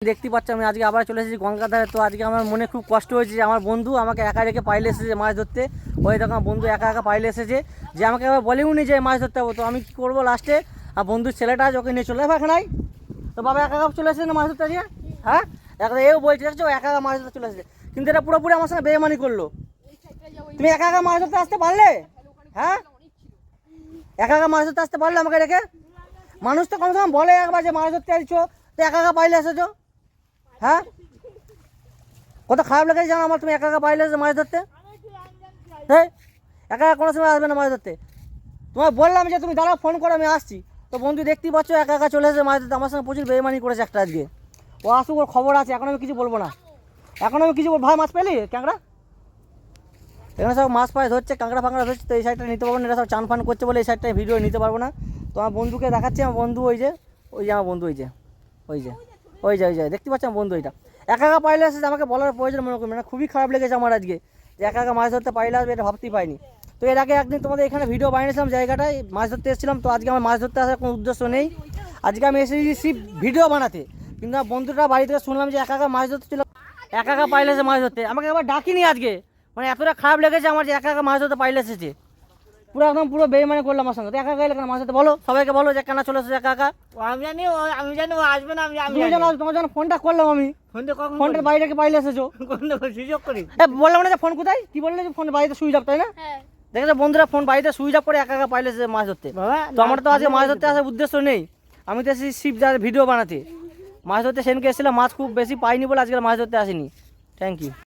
দেখতে পাচ্ছি আমি আজকে আবার চলে এসেছি গঙ্গার ধারে। তো আজকে আমার মনে খুব কষ্ট হয়েছে যে আমার বন্ধু আমাকে একা রেখে পাইলে এসেছে মাছ ধরতে। ওই দেখো আমার বন্ধু একা একা পাইলে এসেছে, যে আমাকে আবার বলেও নি যে মাছ ধরতে হবে। তো আমি কী করবো লাস্টে, আর বন্ধুর ছেলেটা আছে ওকে নিয়ে চলে যাবো এখানে। তো বাবা একা একা চলে এসেছে না মাছ ধরতে আজকে? হ্যাঁ, একা এও বলছে দেখছো একা একা মাছ ধরতে চলে এসেছে, কিন্তু এটা পুরোপুরি আমার সঙ্গে বেইমানি করলো। তুমি একা একা মাছ ধরতে আসতে পারলে? হ্যাঁ, একা একা মাছ ধরতে আসতে পারলে আমাকে রেখে? মানুষ তো কমসে কম বলে একবার যে মাছ ধরতে আসছো, তো একা একা পাইলে এসেছো। হ্যাঁ, কত খারাপ লেগেছে জানো আমার, তুমি একা একা পাইলে মাছ ধরতে। হ্যাঁ, একা একা কোনো সময় আসবে না মাছ ধরতে। তোমায় বললাম যে তুমি দাঁড়াও, ফোন করো আমি আসছি। তো বন্ধু দেখতেই পাচ্ছ একা একা চলে এসে মাছ ধরতে। আমার সঙ্গে প্রচুর বেইমানি করেছে একটা আজকে। ও আসুক, ওর খবর আছে। এখন আমি কিছু বলবো না, এখন আমি কিছু ভাই মাছ পেলি ক্যাংড়া, এখানে সব মাছ পায় ধরছে, কাঁকড়া ফাঁকড়া ধরছে। তো এই সাইডটা নিতে পারবো না, এটা সব চান ফান করছে বলে এই সাইডটায় ভিডিও নিতে পারবো না। তো আমার বন্ধুকে দেখাচ্ছি, আমার বন্ধু ওই যে আমার বন্ধু ওই যে ওই যে দেখতে পাচ্ছি আমার বন্ধু। এটা একা একা পাইলে আসে, আমাকে বলার প্রয়োজন মনে করি না। খুবই খারাপ লেগেছে আমার আজকে যে একা একা মাছ ধরতে পাইলে আসবে, এটা ভাবতেই পাইনি। তো এর আগে একদিন তোমাদের এখানে ভিডিও বানিয়েছিলাম, জায়গাটায় মাছ ধরতে এসেছিলাম। তো আজকে আমার মাছ ধরতে আসার কোনো উদ্দেশ্য নেই, আজকে আমি এসেছি ভিডিও বানাতে। কিন্তু আমার বন্ধুটা বাড়ি থেকে শুনলাম যে একা একা মাছ ধরতে ছিল, একা একা পাইলে এসে মাছ ধরতে। আমাকে আবার ডাকিনি আজকে, মানে এতটা খারাপ লেগেছে আমার যে একা একা মাছ ধরতে পাইলে এসেছে। পুরো একদম পুরো বেইমানি করলাম আমার সঙ্গে। তো একা একা এলে কেন মাছ ধরতে? বলো সবাইকে, বলো যে কেন চলে এসেছে একা একা। আমি জানি ও আসবে না। তুমি জানো, তোমার জন্য ফোনটা করলাম আমি, ফোনটার বাইরে রেখে পাইলে এসেছো। সুযোগ করি বললাম না যে ফোন কোথায়, কি বললে যে ফোন বাড়িতে সুইচ অফ, তাই না? দেখেছো বন্ধুরা, ফোন বাড়িতে সুইচ অফ করে একা একা পাইলে এসেছে মাছ ধরতে। তো আমার তো আজকে মাছ ধরতে আসার উদ্দেশ্য নেই, আমি তো এসেছি শিব ভিডিও বানাতে। মাছ ধরতে সেদিনকে এসেছিলাম, মাছ খুব বেশি পাইনি বলে আজকে মাছ ধরতে আসিনি। Thank you.